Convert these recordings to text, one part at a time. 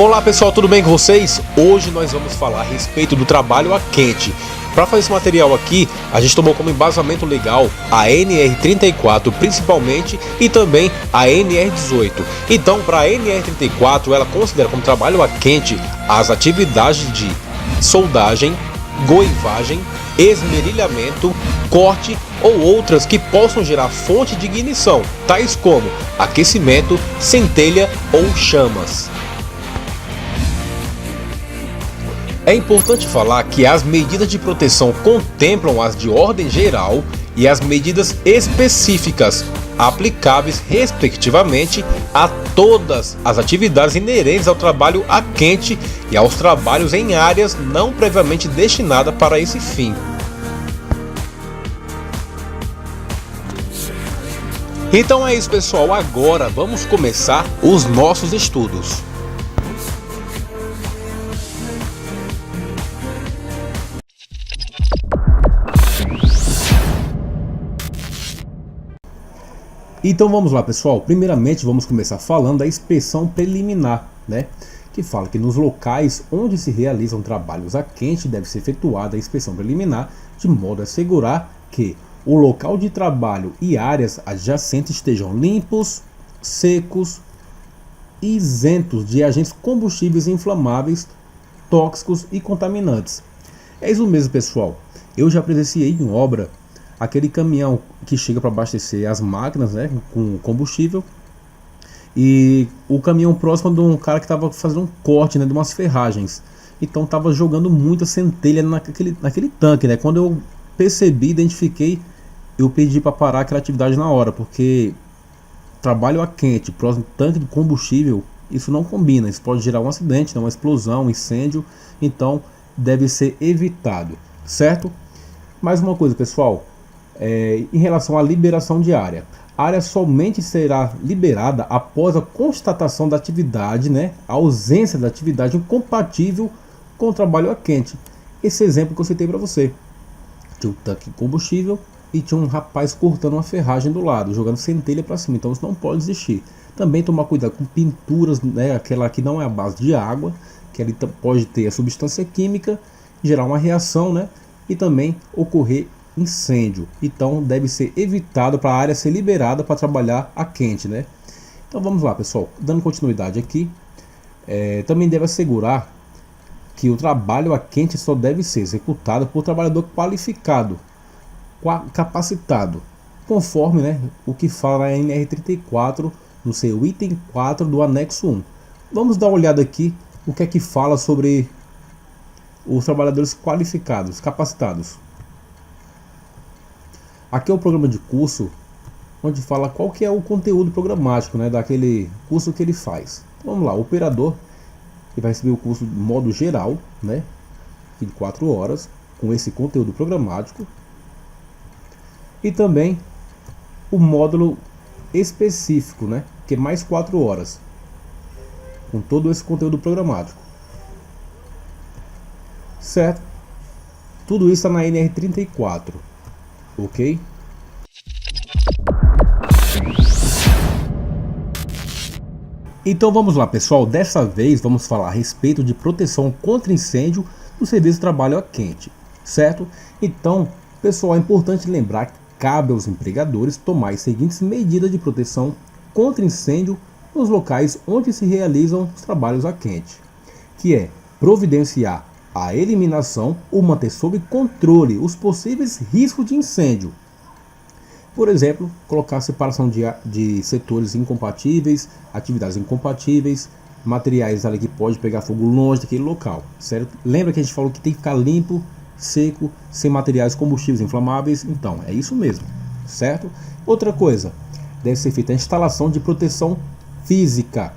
Olá pessoal, tudo bem com vocês? Hoje nós vamos falar a respeito do trabalho a quente. Para fazer esse material aqui, a gente tomou como embasamento legal a NR34 principalmente e também a NR18. Então, para a NR34, ela considera como trabalho a quente as atividades de soldagem, goivagem, esmerilhamento, corte ou outras que possam gerar fonte de ignição, tais como aquecimento, centelha ou chamas. É importante falar que as medidas de proteção contemplam as de ordem geral e as medidas específicas, aplicáveis respectivamente a todas as atividades inerentes ao trabalho a quente e aos trabalhos em áreas não previamente destinadas para esse fim. Então é isso, pessoal, agora vamos começar os nossos estudos. Então vamos lá, pessoal. Primeiramente vamos começar falando da inspeção preliminar, né? Que fala que nos locais onde se realizam trabalhos a quente deve ser efetuada a inspeção preliminar de modo a assegurar que o local de trabalho e áreas adjacentes estejam limpos, secos e isentos de agentes combustíveis inflamáveis, tóxicos e contaminantes. É isso mesmo, pessoal. Eu já presenciei em obra aquele caminhão que chega para abastecer as máquinas, né, com combustível, e o caminhão próximo de um cara que estava fazendo um corte, né, de umas ferragens. Então estava jogando muita centelha naquele tanque, né? Quando eu percebi, identifiquei, eu pedi para parar aquela atividade na hora, porque trabalho a quente, próximo tanque de combustível, isso não combina, isso pode gerar um acidente, né, uma explosão, um incêndio, então deve ser evitado, certo? Mais uma coisa, pessoal. Em relação à liberação de área, a área somente será liberada após a constatação da atividade, né, a ausência da atividade incompatível com o trabalho a quente. Esse exemplo que eu citei para você, tinha um tanque de combustível e tinha um rapaz cortando uma ferragem do lado, jogando centelha para cima, então isso não pode existir. Também tomar cuidado com pinturas, né, aquela que não é a base de água, que ali pode ter a substância química, gerar uma reação, né, e também ocorrer incêndio. Então deve ser evitado para a área ser liberada para trabalhar a quente, né? Então vamos lá, pessoal, dando continuidade aqui, também deve assegurar que o trabalho a quente só deve ser executado por trabalhador qualificado, capacitado, conforme, né, o que fala na NR34 no seu item 4 do anexo 1. Vamos dar uma olhada aqui o que é que fala sobre os trabalhadores qualificados, capacitados. Aqui é o programa de curso, onde fala qual que é o conteúdo programático, né, daquele curso que ele faz. Então, vamos lá, o operador que vai receber o curso de modo geral, né, de 4 horas, com esse conteúdo programático. E também o módulo específico, né, que é mais 4 horas, com todo esse conteúdo programático. Certo? Tudo isso está na NR34. Ok? Então vamos lá, pessoal, dessa vez vamos falar a respeito de proteção contra incêndio no serviço de trabalho a quente, certo? Então, pessoal, é importante lembrar que cabe aos empregadores tomar as seguintes medidas de proteção contra incêndio nos locais onde se realizam os trabalhos a quente, que é providenciar a eliminação ou manter sob controle os possíveis riscos de incêndio. Por exemplo, colocar separação de setores incompatíveis, atividades incompatíveis, materiais ali que pode pegar fogo longe daquele local, certo? Lembra que a gente falou que tem que ficar limpo, seco, sem materiais combustíveis inflamáveis? Então, é isso mesmo, certo? Outra coisa, deve ser feita a instalação de proteção física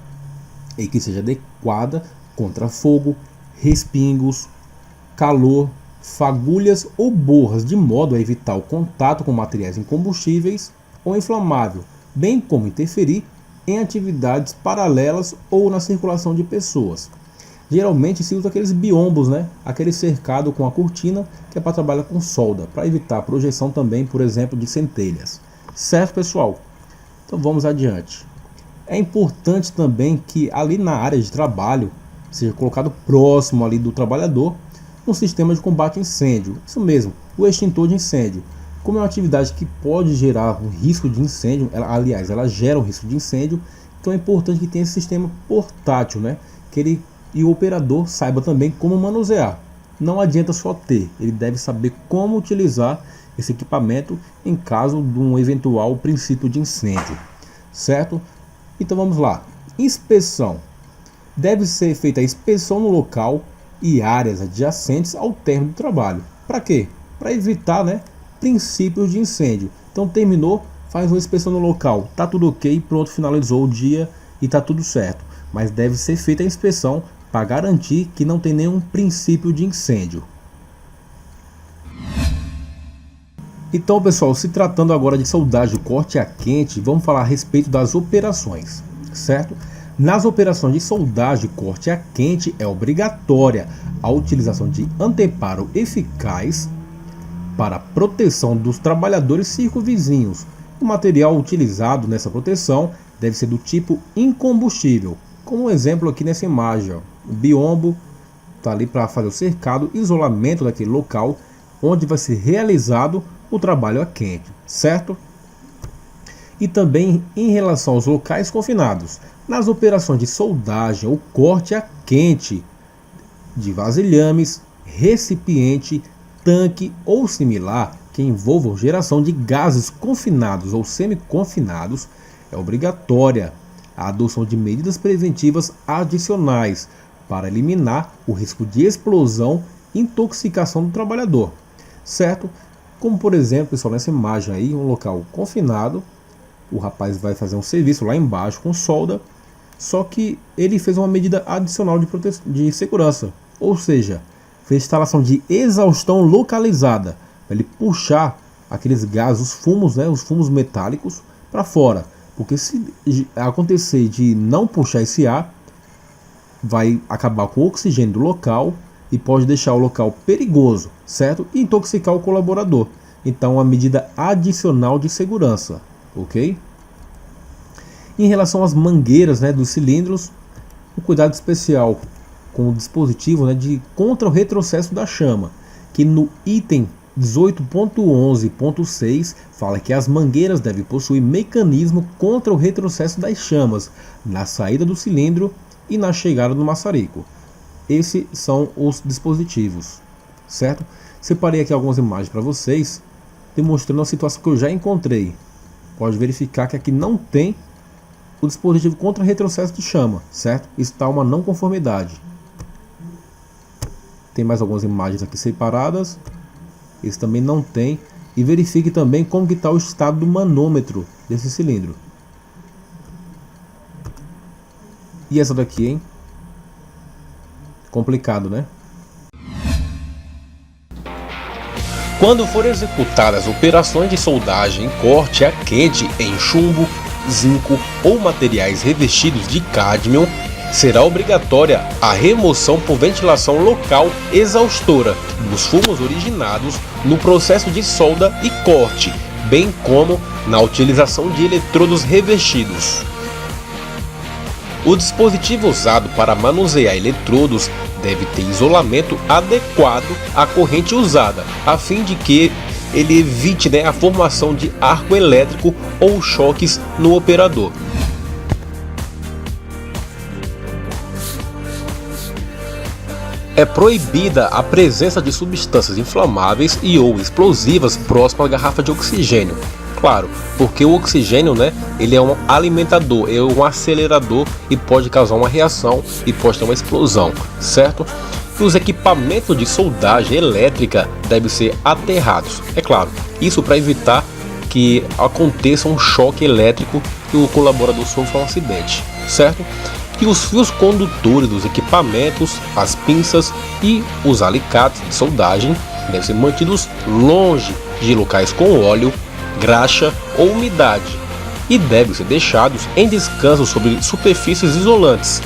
e que seja adequada contra fogo, respingos, calor, fagulhas ou borras, de modo a evitar o contato com materiais incombustíveis ou inflamável, bem como interferir em atividades paralelas ou na circulação de pessoas. Geralmente se usa aqueles biombos, né? Aquele cercado com a cortina, que é para trabalhar com solda, para evitar a projeção também, por exemplo, de centelhas. Certo, pessoal? Então vamos adiante. É importante também que ali na área de trabalho seja colocado próximo ali do trabalhador um sistema de combate a incêndio. Isso mesmo, o extintor de incêndio. Como é uma atividade que pode gerar um risco de incêndio, ela gera um risco de incêndio, então é importante que tenha esse sistema portátil, né? Que ele e o operador saiba também como manusear. Não adianta só ter, ele deve saber como utilizar esse equipamento em caso de um eventual princípio de incêndio, certo? Então vamos lá. Inspeção. Deve ser feita a inspeção no local e áreas adjacentes ao término do trabalho. Para quê? Para evitar, né, princípios de incêndio. Então terminou, faz uma inspeção no local, tá tudo ok, pronto, finalizou o dia e tá tudo certo. Mas deve ser feita a inspeção para garantir que não tem nenhum princípio de incêndio. Então, pessoal, se tratando agora de soldagem corte a quente, vamos falar a respeito das operações, certo? Nas operações de soldagem corte a quente é obrigatória a utilização de anteparo eficaz para a proteção dos trabalhadores circunvizinhos. O material utilizado nessa proteção deve ser do tipo incombustível, como um exemplo aqui nessa imagem, ó. O biombo está ali para fazer o cercado, isolamento daquele local onde vai ser realizado o trabalho a quente, certo? E também em relação aos locais confinados, nas operações de soldagem ou corte a quente de vasilhames, recipiente, tanque ou similar que envolvam geração de gases confinados ou semi-confinados, é obrigatória a adoção de medidas preventivas adicionais para eliminar o risco de explosão e intoxicação do trabalhador, certo? Como por exemplo, pessoal, nessa imagem aí, um local confinado, o rapaz vai fazer um serviço lá embaixo com solda, só que ele fez uma medida adicional de segurança, ou seja, fez instalação de exaustão localizada, para ele puxar aqueles gases, os fumos, né, os fumos metálicos para fora, porque se acontecer de não puxar esse ar, vai acabar com o oxigênio do local e pode deixar o local perigoso, certo? E intoxicar o colaborador. Então, uma medida adicional de segurança, ok? Em relação às mangueiras, né, dos cilindros, um cuidado especial com o dispositivo, né, de contra o retrocesso da chama, que no item 18.11.6 fala que as mangueiras devem possuir mecanismo contra o retrocesso das chamas na saída do cilindro e na chegada do maçarico. Esses são os dispositivos, certo? Separei aqui algumas imagens para vocês, demonstrando a situação que eu já encontrei. Pode verificar que aqui não tem o dispositivo contra retrocesso de chama, certo? Está uma não conformidade. Tem mais algumas imagens aqui separadas. Esse também não tem. E verifique também como que está o estado do manômetro desse cilindro. E essa daqui, hein? Complicado, né? Quando forem executadas operações de soldagem corte a quente em chumbo, zinco ou materiais revestidos de cádmio, será obrigatória a remoção por ventilação local exaustora dos fumos originados no processo de solda e corte, bem como na utilização de eletrodos revestidos. O dispositivo usado para manusear eletrodos deve ter isolamento adequado à corrente usada, a fim de que ele evite, né, a formação de arco elétrico ou choques no operador. É proibida a presença de substâncias inflamáveis e ou explosivas próximo à garrafa de oxigênio. Claro, porque o oxigênio, né, ele é um alimentador, é um acelerador e pode causar uma reação e pode ter uma explosão, certo? E os equipamentos de soldagem elétrica devem ser aterrados. É claro, isso para evitar que aconteça um choque elétrico e o colaborador sofra um acidente, certo? E os fios condutores dos equipamentos, as pinças e os alicates de soldagem devem ser mantidos longe de locais com óleo, graxa ou umidade e devem ser deixados em descanso sobre superfícies isolantes.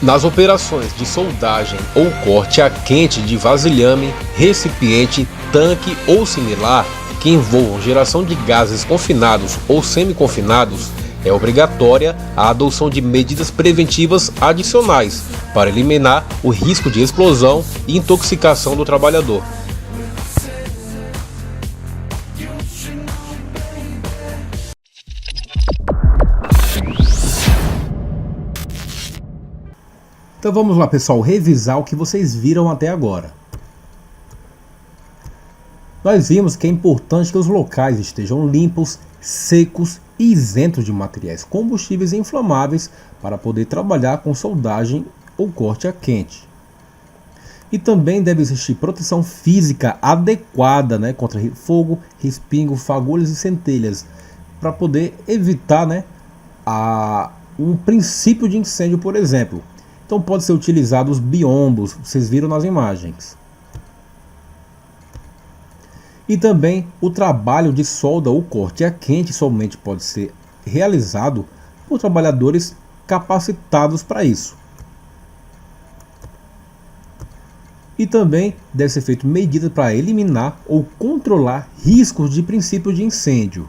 Nas operações de soldagem ou corte a quente de vasilhame, recipiente, tanque ou similar, que envolvam geração de gases confinados ou semi-confinados, é obrigatória a adoção de medidas preventivas adicionais para eliminar o risco de explosão e intoxicação do trabalhador. Então vamos lá, pessoal, revisar o que vocês viram até agora. Nós vimos que é importante que os locais estejam limpos, secos e isentos de materiais combustíveis e inflamáveis para poder trabalhar com soldagem ou corte a quente. E também deve existir proteção física adequada, contra fogo, respingo, fagulhas e centelhas, para poder evitar um princípio de incêndio, por exemplo. Então pode ser utilizado os biombos, vocês viram nas imagens. E também o trabalho de solda ou corte a quente somente pode ser realizado por trabalhadores capacitados para isso. E também deve ser feito medidas para eliminar ou controlar riscos de princípio de incêndio.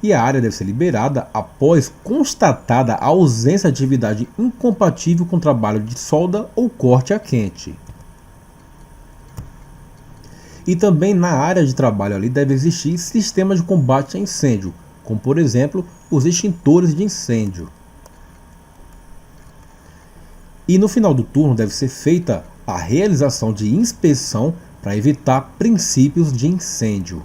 E a área deve ser liberada após constatada a ausência de atividade incompatível com o trabalho de solda ou corte a quente. E também na área de trabalho ali deve existir sistemas de combate a incêndio, como por exemplo os extintores de incêndio. E no final do turno deve ser feita a realização de inspeção para evitar princípios de incêndio.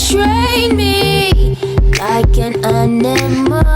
Train me like an animal.